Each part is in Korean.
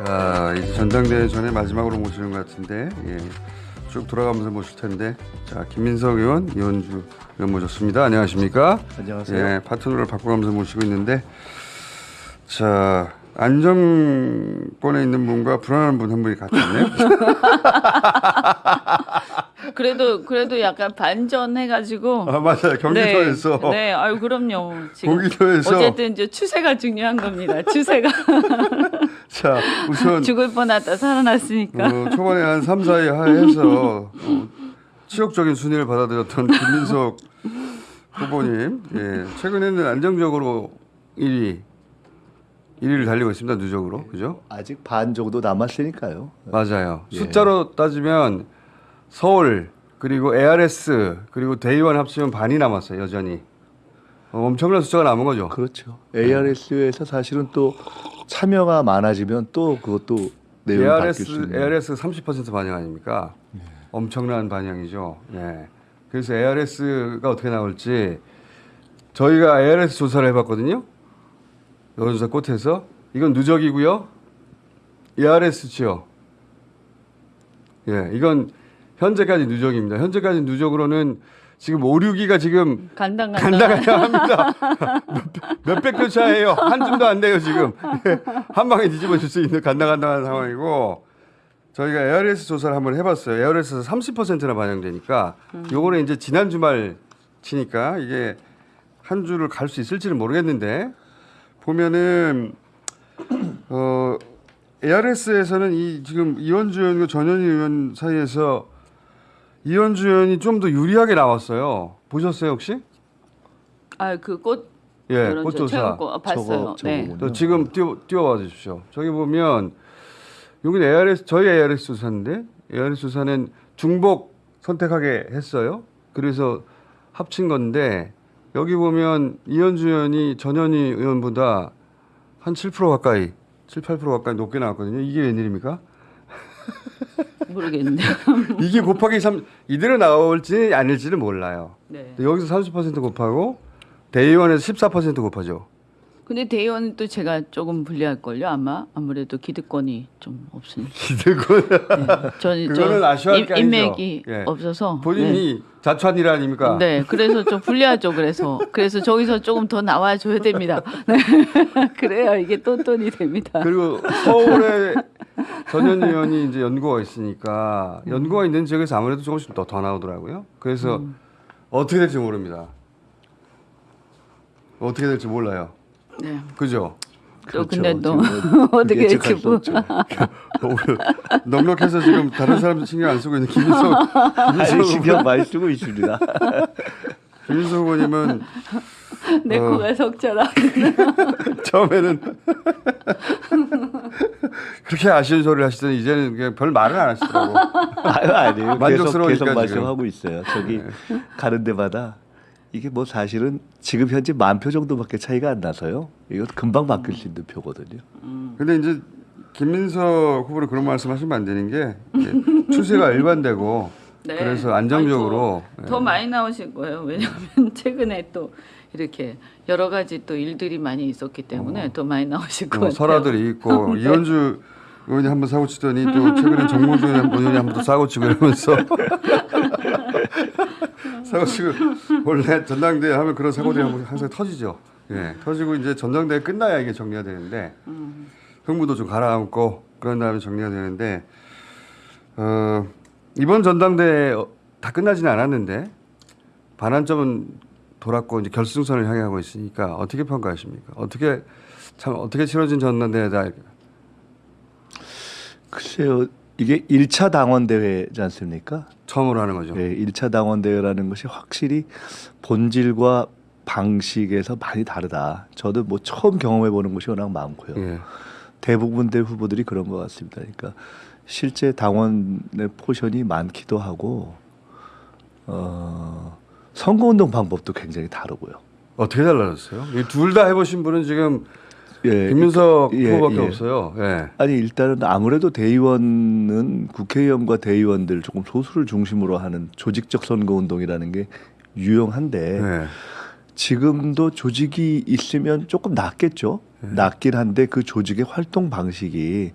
자, 이제 전당대회 전에 마지막으로 모시는 것 같은데, 예, 쭉 돌아가면서 모실 텐데, 자, 김민석 의원, 이현주 의원 모셨습니다. 안녕하십니까? 안녕하세요. 예, 파트너를 바꿔가면서 모시고 있는데, 자, 안정권에 있는 분과 불안한 분 한 분이 같이 있네요. 그래도 약간 반전해가지고. 아, 맞아요. 경기도에서. 네, 네. 아유 그럼요. 지금 경기도에서. 어쨌든 이제 추세가 중요한 겁니다. 추세가. 자, 우선. 죽을 뻔하다 살아났으니까. 초반에 한 3, 4위 하에서 치욕적인 순위를 받아들였던 김민석 후보님, 예, 최근에는 안정적으로 1위를 달리고 있습니다. 누적으로, 그죠? 아직 반 정도 남았으니까요. 맞아요. 예. 숫자로 따지면 서울 그리고 ARS 그리고 대의원 합치면 반이 남았어요. 여전히 엄청난 숫자가 남은 거죠. 그렇죠. ARS에서 사실은 또 참여가 많아지면 또 그것도 내용이 바뀔 수 있는. ARS 30% 반영 아닙니까? 엄청난 반영이죠. 예. 그래서 ARS가 어떻게 나올지 저희가 ARS 조사를 해봤거든요. 여론조사 꽃에서 이건 누적이고요. ARS죠. 예, 이건 현재까지 누적입니다. 현재까지 누적으로는 지금 5, 6위가 지금 간당간당합니다. 몇백 표 차이에요. 한 줌도 안 돼요 지금. 한 방에 뒤집어질 수 있는 간당간당한 상황이고 저희가 ARS 조사를 한번 해봤어요. ARS에서 30%나 반영되니까 요거는 이제 지난 주말 치니까 이게 한 주를 갈 수 있을지는 모르겠는데 보면은 ARS에서는 이 지금 이현주 의원과 전현희 의원 사이에서 이현주 의원이 좀 더 유리하게 나왔어요. 보셨어요 혹시? 그 꽃. 예, 꽃조사. 봤어요. 네. 또 지금 띄워봐 주십시오. 저기 보면 여기는 ARS 저희 ARS 조사인데 ARS 조사는 중복 선택하게 했어요. 그래서 합친 건데 여기 보면 이현주 의원이 전현희 의원보다 한 7% 가까이, 7, 8% 가까이 높게 나왔거든요. 이게 웬일입니까? 모르겠는데요. 이게 곱하기 3 이대로 나올지 아닐지는 몰라요. 네. 여기서 30% 곱하고 대의원에서 14% 곱하죠. 근데 대의원은 또 제가 조금 불리할 걸요. 아무래도 기득권이 좀 없으니까. 기득권. 네. 그거는 아쉬워할 게 아니죠. 인맥이 예. 없어서. 본인이 네. 자초한 아닙니까? 네, 그래서 좀 불리하죠. 그래서 저기서 조금 더 나와줘야 됩니다. 네. 그래야 이게 똔똔이 됩니다. 그리고 서울에 전현 의원이 이제 연구가 있으니까 연구가 있는 지역에서 아무래도 조금씩 더 나오더라고요. 그래서 어떻게 될지 모릅니다. 어떻게 될지 몰라요. 네. 그죠? 또 그렇죠. 근데 또 지금 어떻게 예측할 될지 수 없죠. 넉넉해서 지금 다른 사람들 신경 안 쓰고 있는 아니, 신경 많이 쓰고 있습니다. 김민석 후보님은 내 코가 석자라. 처음에는 그렇게 아쉬운 소리를 하시더니 이제는 그냥 별 말을 안 하시더라고. 아니에요. 만족스러우니까 계속 지금. 말씀하고 있어요. 저기 가는 데마다 이게 뭐 사실은 지금 현재 10,000표 정도밖에 차이가 안 나서요. 이거 금방 바뀔 수 있는 표거든요. 근데 이제 김민석 후보를 그런 말씀하시면 안 되는 게 추세가 일관되고 네. 그래서 안정적으로 더 많이 나오실 거예요. 왜냐하면 최근에 또 이렇게 여러 가지 또 일들이 많이 있었기 때문에 더 많이 나오실 것 같아요. 설화들이 있고 이현주 의원이 한번 사고 치더니 또 최근에 정몽준 의원이 한번 또 사고 치고 이러면서 사고 치고 원래 전당대회 하면 그런 사고들이 항상 터지죠. 예, 터지고 이제 전당대회 끝나야 이게 정리가 되는데 흥무도 좀 가라앉고 그런 다음에 정리가 되는데 이번 전당대회 다 끝나지는 않았는데 반환점은 돌았고 이제 결승선을 향해 가고 있으니까 어떻게 평가하십니까? 어떻게 치러진 전당대회다. 글쎄요. 이게 1차 당원대회지 않습니까? 처음으로 하는 거죠. 네, 1차 당원대회라는 것이 확실히 본질과 방식에서 많이 다르다. 저도 뭐 처음 경험해보는 것이 워낙 많고요. 예. 대부분의 후보들이 그런 것 같습니다. 그러니까 실제 당원의 포션이 많기도 하고 선거운동 방법도 굉장히 다르고요. 어떻게 달라졌어요? 둘 다 해보신 분은 지금 예, 김민석 예, 후보밖에 예. 없어요. 예. 아니 일단은 아무래도 대의원은 국회의원과 대의원들 조금 소수를 중심으로 하는 조직적 선거운동이라는 게 유용한데 예. 지금도 조직이 있으면 조금 낫겠죠. 낫긴 한데 그 조직의 활동 방식이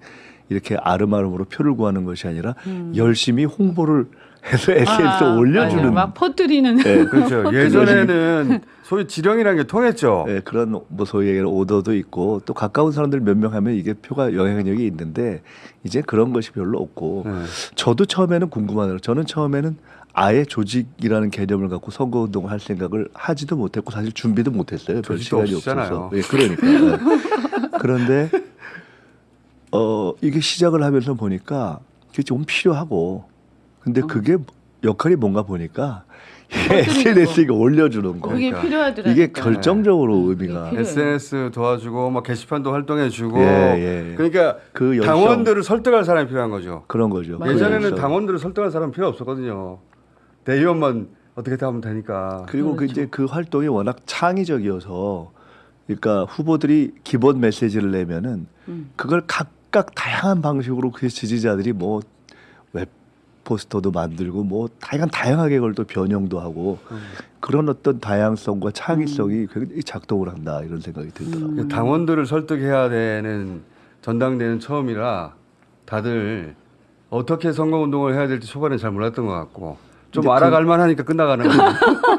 이렇게 아름아름으로 표를 구하는 것이 아니라 열심히 홍보를 해서 SNS에 올려주는 맞아요. 막 퍼뜨리는 네, 그렇죠. 예전에는 소위 지령이라는 게 통했죠. 네, 그런 뭐 소위 얘기하는 오더도 있고 또 가까운 사람들 몇 명 하면 이게 표가 영향력이 있는데 이제 그런 것이 별로 없고 네. 저도 처음에는 궁금하더라고요. 저는 처음에는 아예 조직이라는 개념을 갖고 선거운동을 할 생각을 하지도 못했고 사실 준비도 못했어요. 별 조직도 시간이 없으시잖아요. 없어서. 예, 그러니까. 네. 그런데 이게 시작을 하면서 보니까 그게 좀 필요하고 근데 그게 역할이 뭔가 보니까 SNS에 올려주는 거. 그게 그러니까. 필요하더라고요. 이게 결정적으로 네. 의미가 필요해요. SNS 도와주고 막 게시판도 활동해주고 예. 그러니까 그 열정. 당원들을 설득할 사람이 필요한 거죠. 그런 거죠. 맞아요. 예전에는 그래서. 당원들을 설득할 사람 필요 없었거든요. 대의원만 어떻게 하면 되니까. 그리고 그 그렇죠. 이제 그 활동이 워낙 창의적이어서 그러니까 후보들이 기본 메시지를 내면은 그걸 각각 다양한 방식으로 그 지지자들이 뭐 웹 포스터도 만들고 뭐 다양하게 그걸 또 변형도 하고 그런 어떤 다양성과 창의성이 굉장히 작동을 한다 이런 생각이 들더라고요. 당원들을 설득해야 되는 전당대회는 처음이라 다들 어떻게 선거운동을 해야 될지 초반에 잘 몰랐던 것 같고 좀 알아갈 만하니까 끝나가는 거예요.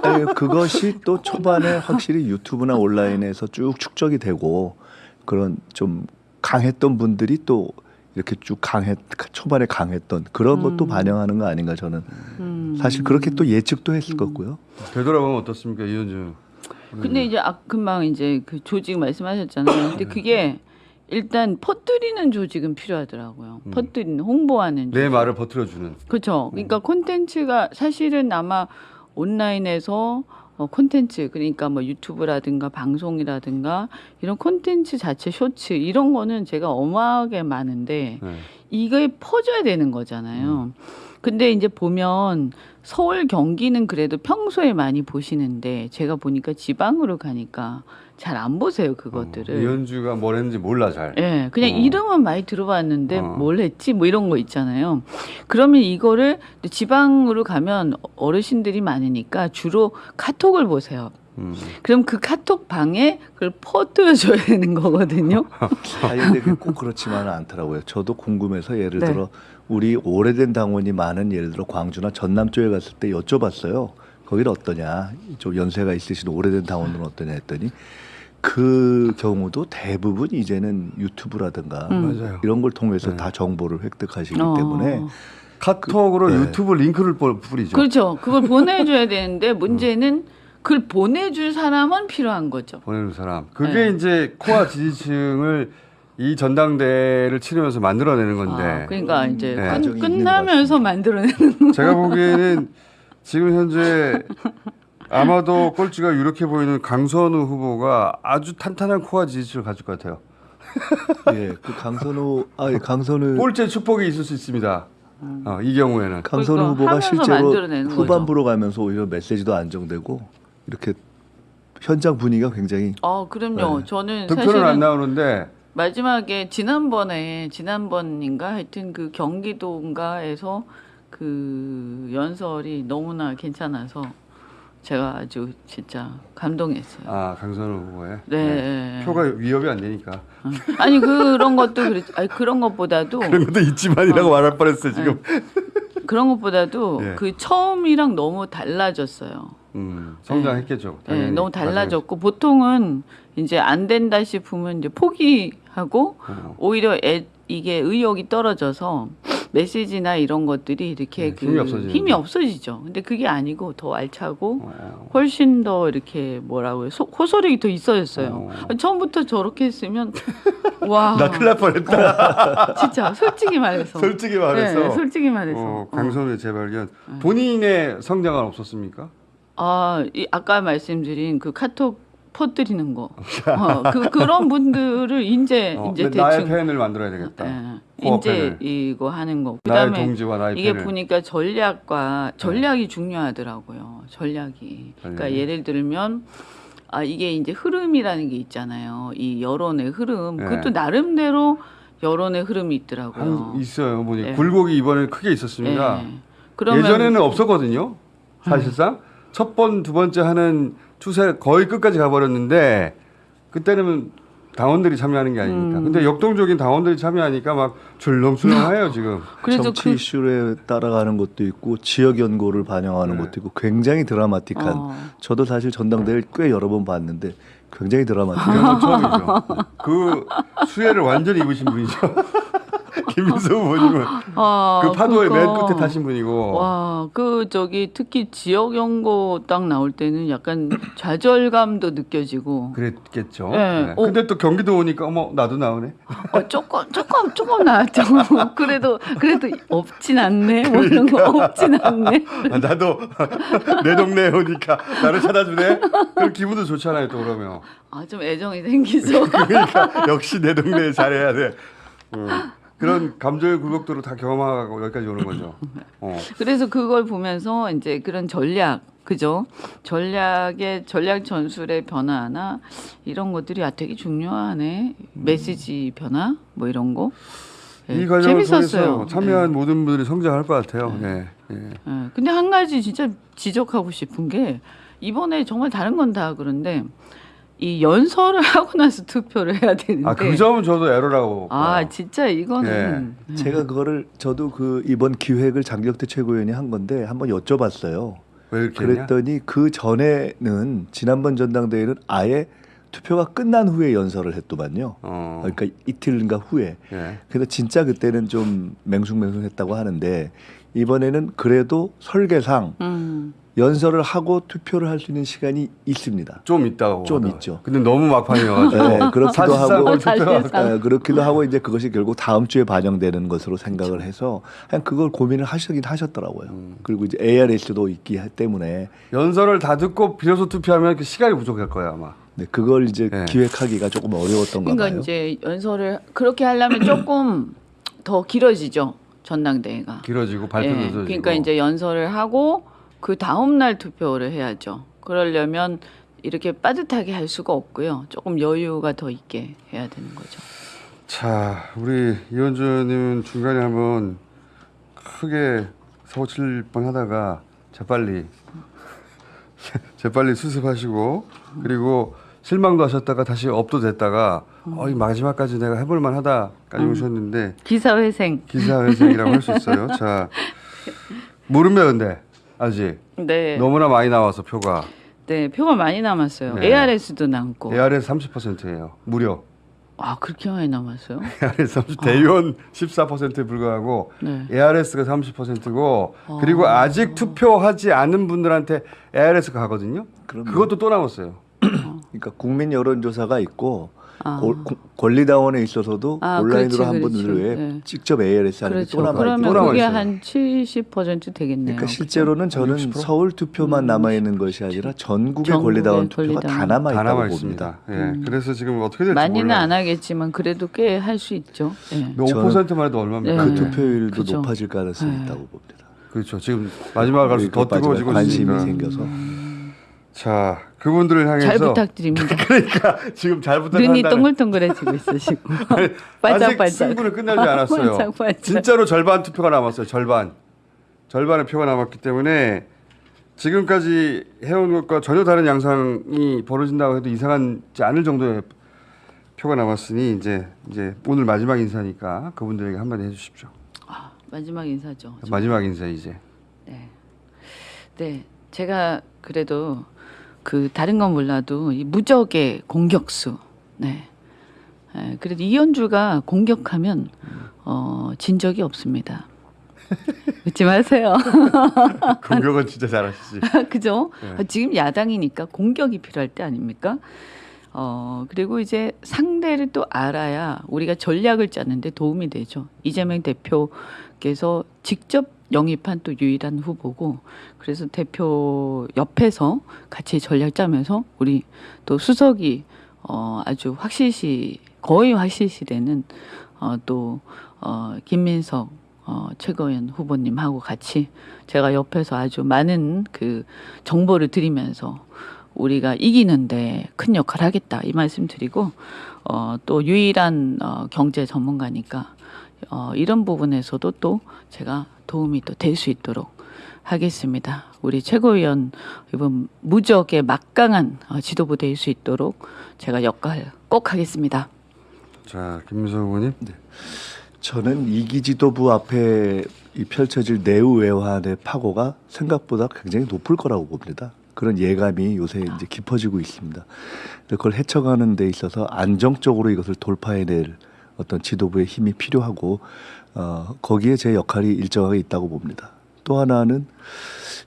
아니, 그것이 또 초반에 확실히 유튜브나 온라인에서 쭉 축적이 되고 그런 좀 강했던 분들이 또 이렇게 쭉 초반에 강했던 그런 것도 반영하는 거 아닌가 저는 사실 그렇게 또 예측도 했을 거고요. 되돌아보면 어떻습니까, 이현주? 근데 이제 금방 이제 그 조직 말씀하셨잖아요. 근데 그게 일단 퍼뜨리는 조직은 필요하더라고요. 퍼뜨리는 홍보하는 조직. 내 말을 버틀어주는. 그렇죠. 그러니까 콘텐츠가 사실은 아마 온라인에서 콘텐츠 그러니까 뭐 유튜브라든가 방송이라든가 이런 콘텐츠 자체 쇼츠 이런 거는 제가 어마하게 많은데 네. 이게 퍼져야 되는 거잖아요. 근데 이제 보면 서울 경기는 그래도 평소에 많이 보시는데 제가 보니까 지방으로 가니까 잘 안 보세요 그것들을. 이현주가 뭘 했는지 몰라 잘. 예, 그냥 이름은 많이 들어봤는데 어. 뭘 했지 뭐 이런 거 있잖아요. 그러면 이거를 지방으로 가면 어르신들이 많으니까 주로 카톡을 보세요. 그럼 그 카톡 방에 그걸 퍼뜨려줘야 되는 거거든요. 아니 근데 그게 꼭 그렇지만은 않더라고요. 저도 궁금해서 예를 네. 들어 우리 오래된 당원이 많은 예를 들어 광주나 전남 쪽에 갔을 때 여쭤봤어요. 거기는 어떠냐? 좀 연세가 있으신 오래된 당원들은 어떠냐 했더니 그 경우도 대부분 이제는 유튜브라든가 맞아요. 이런 걸 통해서 네. 다 정보를 획득하시기 어. 때문에 카톡으로 네. 유튜브 링크를 뿌리죠. 그렇죠. 그걸 보내줘야 되는데 문제는 그걸 보내줄 사람은 필요한 거죠. 보내는 사람. 그게 네. 이제 코어 지지층을 이 전당대회를 치르면서 만들어내는 건데. 그러니까 이제 네. 과정이 있는 끝나면서 만들어내는 제가 보기에는 지금 현재 아마도 꼴찌가 유력해 보이는 강선우 후보가 아주 탄탄한 코어 지지층을 가질 것 같아요. 예, 그 강선우 꼴찌 축복이 있을 수 있습니다. 이 경우에는. 강선우 그러니까 후보가 하면서 실제로 만들어내는 후반부로 가면서 오히려 메시지도 안정되고 이렇게 현장 분위기가 굉장히 그럼요. 네. 저는 득표는 안 사실은 나오는데 마지막에 지난번인가 하여튼 그 경기도인가에서 그 연설이 너무나 괜찮아서 제가 아주 진짜 감동했어요. 강선우 후보의 네. 표가 위협이 안 되니까 아니 그런 것도 아니 그런 것보다도 그런 것도 있지만이라고 말할 뻔했어요 지금. 그런 것보다도 네. 그 처음이랑 너무 달라졌어요. 성장했겠죠. 네, 당연히. 너무 달라졌고 보통은 이제 안 된다 싶으면 이제 포기하고 오히려 이게 의욕이 떨어져서 메시지나 이런 것들이 이렇게 네, 힘이 없어지죠. 근데 그게 아니고 더 알차고 훨씬 더 이렇게 뭐라고요? 호소력이 더 있어졌어요. 처음부터 저렇게 했으면 와 나 큰일 날 뻔했다. 진짜 솔직히 말해서 솔직히 말해서. 네, 솔직히 말해서 강선우의 재발견. 본인의 성장은 없었습니까? 아까 말씀드린 그 카톡 퍼뜨리는 거 그런 분들을 이제 나의 대충 팬을 만들어야 되겠다. 코어 이제 팬을. 이거 하는 거. 나의 그다음에 동지와 나의 이게 팬을. 보니까 전략이 중요하더라고요. 전략이. 그러니까 예를 들면 이게 이제 흐름이라는 게 있잖아요. 이 여론의 흐름. 네. 그것도 나름대로 여론의 흐름이 있더라고요. 있어요. 보니 네. 굴곡이 이번에 크게 있었습니다. 네. 그러면 예전에는 없었거든요. 사실상 첫 번, 두 번째 하는 추세 거의 끝까지 가버렸는데 그때는 당원들이 참여하는 게 아니니까. 근데 역동적인 당원들이 참여하니까 막 출렁출렁해요 지금. 그래도 정치 이슈에 따라가는 것도 있고 지역 연고를 반영하는 네. 것도 있고 굉장히 드라마틱한. 저도 사실 전당대회를 꽤 여러 번 봤는데 굉장히 드라마틱한. 이건 처음이죠. 그 수혜를 완전히 입으신 분이죠. 김민수 후보님은 그 파도의 맨 끝에 타신 분이고. 와, 그 저기 특히 지역 연고 딱 나올 때는 약간 좌절감도 느껴지고. 그랬겠죠. 네. 네. 근데 또 경기도 오니까 어머 나도 나오네. 조금 나았죠. 그래도 없진 않네. 뭐 이런 거 없진 않네. 아, 나도 내 동네에 오니까 나를 찾아주네. 그럼 기분도 좋잖아요 또 그러면. 아, 좀 애정이 생기죠. 그러니까 역시 내 동네에 잘해야 돼. 그런 감정의 굴곡들을 다 경험하고 여기까지 오는 거죠. 그래서 그걸 보면서 이제 그런 전략, 그죠? 전략 전술의 변화나 이런 것들이 되게 중요하네. 메시지 변화 뭐 이런 거. 이 과정을 재밌었어요. 통해서 참여한 모든 분들이 성장할 것 같아요. 네. 근데 한 가지 진짜 지적하고 싶은 게 이번에 정말 다른 건 다 그런데 이 연설을 하고 나서 투표를 해야 되는데. 그 점은 저도 에러라고. 진짜 이거는. 제가 그거를 저도 그 이번 기획을 장경태 최고위원이 한 건데 한번 여쭤봤어요. 왜 이렇게 했냐? 그랬더니 그 전에는 지난번 전당대회는 아예 투표가 끝난 후에 연설을 했더만요. 그러니까 이틀인가 후에. 예. 그래서 진짜 그때는 좀 맹숭맹숭했다고 하는데 이번에는 그래도 설계상 연설을 하고 투표를 할 수 있는 시간이 있습니다. 좀 있다고. 좀 하더라고요. 있죠. 근데 너무 막판이어가지고. 네, 그렇기도 하고 사실상. 그렇기도 하고 이제 그것이 결국 다음 주에 반영되는 것으로 생각을 해서 그냥 그걸 고민을 하시긴 하셨더라고요. 그리고 이제 ARS도 있기 때문에 연설을 다 듣고 비로소 투표하면 그 시간이 부족할 거야 아마. 네, 그걸 이제 네. 기획하기가 조금 어려웠던가 그러니까 봐요. 이제 연설을 그렇게 하려면 조금 더 길어지죠. 전당대회가. 길어지고 발표도 예, 늦어지고. 그러니까 이제 연설을 하고 그 다음 날 투표를 해야죠. 그러려면 이렇게 빠듯하게 할 수가 없고요. 조금 여유가 더 있게 해야 되는 거죠. 자, 우리 이원주님은 중간에 한번 크게 사고 칠 뻔하다가 재빨리 수습하시고 그리고 실망도 하셨다가 다시 업도 됐다가 이 마지막까지 내가 해볼 만하다까지 오셨는데 기사회생이라고 할 수 있어요. 자, 모릅니다 근데 아직 네. 너무나 많이 나와서 표가. 네, 표가 많이 남았어요. 네. ARS도 남고. ARS 30%예요. 무려. 그렇게 많이 남았어요? ARS 30, 대의원 14%에 불과하고 네. ARS가 30%고 그리고 아직 투표하지 않은 분들한테 ARS가 가거든요. 그럼요. 그것도 또 남았어요. 그러니까 국민 여론조사가 있고 권리당원에 있어서도 온라인으로 한 분들 외에 네. 직접 ARS 하는 게 그렇죠. 또 남아 그러면 있고. 그게 있어요. 한 70% 되겠네요. 그러니까 실제로는 저는 60%? 서울 투표만 남아 있는 것이 아니라 전국의 권리당원 투표가 다 남아 다 있다고 남아 봅니다. 있습니다. 예. 그래서 지금 어떻게 될지 많이는 몰라요. 안 하겠지만 그래도 꽤 할 수 있죠. 네. 5%만 해도 얼마입니까? 그 네. 투표율도 그죠. 높아질 가능성이 네. 있다고 봅니다. 그렇죠. 지금 마지막 갈수록 더 마지막에 뜨거워지고 관심이 있으니까. 생겨서 자, 그분들을 향해서 잘 부탁드립니다. 그러니까 지금 잘 눈이 부탁한다는 동글동글해지고 있으시고 아직 반짝반짝. 승부는 끝나지 않았어요. 반짝반짝. 진짜로 절반 투표가 남았어요. 절반의 표가 남았기 때문에 지금까지 해온 것과 전혀 다른 양상이 벌어진다고 해도 이상하지 않을 정도의 표가 남았으니 이제 오늘 마지막 인사니까 그분들에게 한마디 해주십시오. 마지막 인사죠. 마지막 인사 이제. 네, 제가 그래도 그 다른 건 몰라도 이 무적의 공격수. 네. 그래도 이현주가 공격하면 진 적이 없습니다. 웃지 마세요. 공격은 진짜 잘하시지. 그죠? 네. 지금 야당이니까 공격이 필요할 때 아닙니까? 그리고 이제 상대를 또 알아야 우리가 전략을 짜는데 도움이 되죠. 이재명 대표께서 직접 영입한 또 유일한 후보고, 그래서 대표 옆에서 같이 전략 짜면서 우리 또 수석이 아주 거의 확실시 되는 또 김민석 최고위원 후보님하고 같이 제가 옆에서 아주 많은 그 정보를 드리면서 우리가 이기는데 큰 역할을 하겠다 이 말씀 드리고, 또 유일한 경제 전문가니까 이런 부분에서도 또 제가 도움이 또 될 수 있도록 하겠습니다. 우리 최고위원 이번 무적의 막강한 지도부 될 수 있도록 제가 역할 꼭 하겠습니다. 자, 김민석 의원님. 저는 이기 지도부 앞에 이 펼쳐질 내후외환의 파고가 생각보다 굉장히 높을 거라고 봅니다. 그런 예감이 요새 이제 깊어지고 있습니다. 그걸 헤쳐가는 데 있어서 안정적으로 이것을 돌파해낼 어떤 지도부의 힘이 필요하고 거기에 제 역할이 일정하게 있다고 봅니다. 또 하나는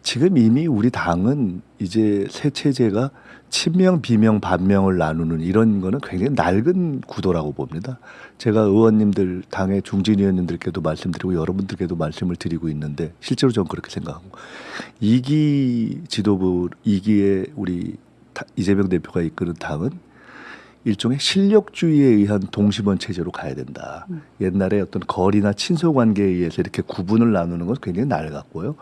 지금 이미 우리 당은 이제 새 체제가 친명, 비명, 반명을 나누는 이런 거는 굉장히 낡은 구도라고 봅니다. 제가 의원님들, 당의 중진 의원님들께도 말씀드리고 여러분들께도 말씀을 드리고 있는데 실제로 저는 그렇게 생각하고 이기 지도부, 이기의 우리 이재명 대표가 이끄는 당은 일종의 실력주의에 의한 동심원 체제로 가야 된다. 옛날에 어떤 거리나 친소 관계에 의해서 이렇게 구분을 나누는 건 굉장히 낡았고요.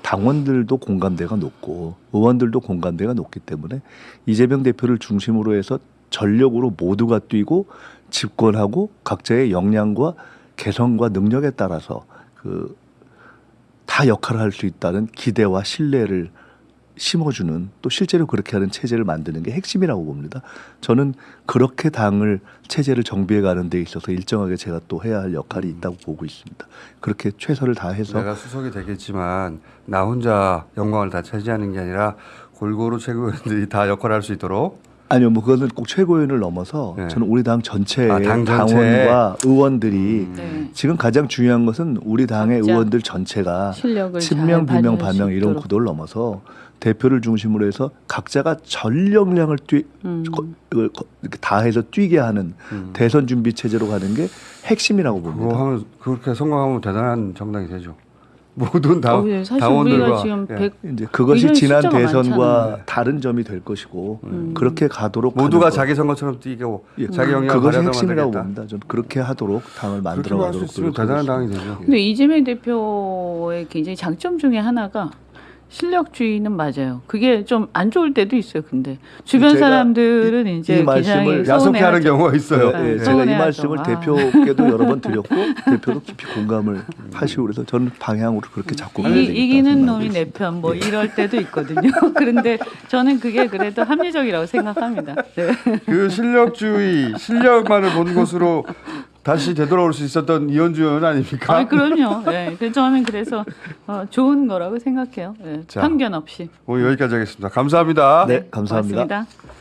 당원들도 공감대가 높고 의원들도 공감대가 높기 때문에 이재명 대표를 중심으로 해서 전력으로 모두가 뛰고 집권하고 각자의 역량과 개성과 능력에 따라서 다 역할을 할 수 있다는 기대와 신뢰를 심어주는 또 실제로 그렇게 하는 체제를 만드는 게 핵심이라고 봅니다. 저는 그렇게 당을 체제를 정비해 가는 데 있어서 일정하게 제가 또 해야 할 역할이 있다고 보고 있습니다. 그렇게 최선을 다해서 내가 수석이 되겠지만 나 혼자 영광을 다 차지하는 게 아니라 골고루 최고위원들이 다 역할을 할 수 있도록. 아니요, 뭐 그거는 꼭 최고위원을 넘어서 네. 저는 우리 당 전체의 당 전체. 당원과 의원들이 네. 지금 가장 중요한 것은 우리 당의 각자 의원들 전체가 실력을 친명, 잘 비명, 발휘할 수 반명 이런 있도록. 구도를 넘어서 대표를 중심으로 해서 각자가 전 역량을 이렇게 다해서 뛰게 하는 대선 준비 체제로 가는 게 핵심이라고 그거 봅니다. 하면 그렇게 성공하면 대단한 정당이 되죠. 모든 예, 사실 당원들과 우리가 지금 예. 100 이제 그것이 이런 지난 숫자가 대선과 많잖아요. 다른 점이 될 것이고 그렇게 가도록 모두가 하는 것. 자기 선거처럼 뛰고 예, 자기 영향을 그것이 발휘하다 핵심이라고 만들겠다. 봅니다. 저는 그렇게 하도록 당을 그렇게 만들어 할 수 가도록 있으면 노력하고 대단한 당이 있습니다. 되죠. 근데 이재명 대표의 굉장히 장점 중에 하나가 실력주의는 맞아요. 그게 좀 안 좋을 때도 있어요. 근데 주변 제가 사람들은 이 이제 말씀을 굉장히 야속해하는 서운해하죠. 경우가 있어요. 네. 예, 제가 이 서운해하죠. 말씀을 아. 대표께도 여러 번 드렸고 대표도 깊이 공감을 하시고 그래서 저는 방향으로 그렇게 잡고 가야 되겠다 이기는 생각하고 놈이 내 있습니다. 편 뭐 이럴 때도 있거든요. 그런데 저는 그게 그래도 합리적이라고 생각합니다. 네. 그 실력주의, 실력만을 본 것으로 다시 되돌아올 수 있었던 이현주 의원 아닙니까? 아, 그럼요. 네. 저는 그래서 좋은 거라고 생각해요. 네. 자. 편견 없이. 오늘 여기까지 하겠습니다. 감사합니다. 네, 감사합니다. 고맙습니다.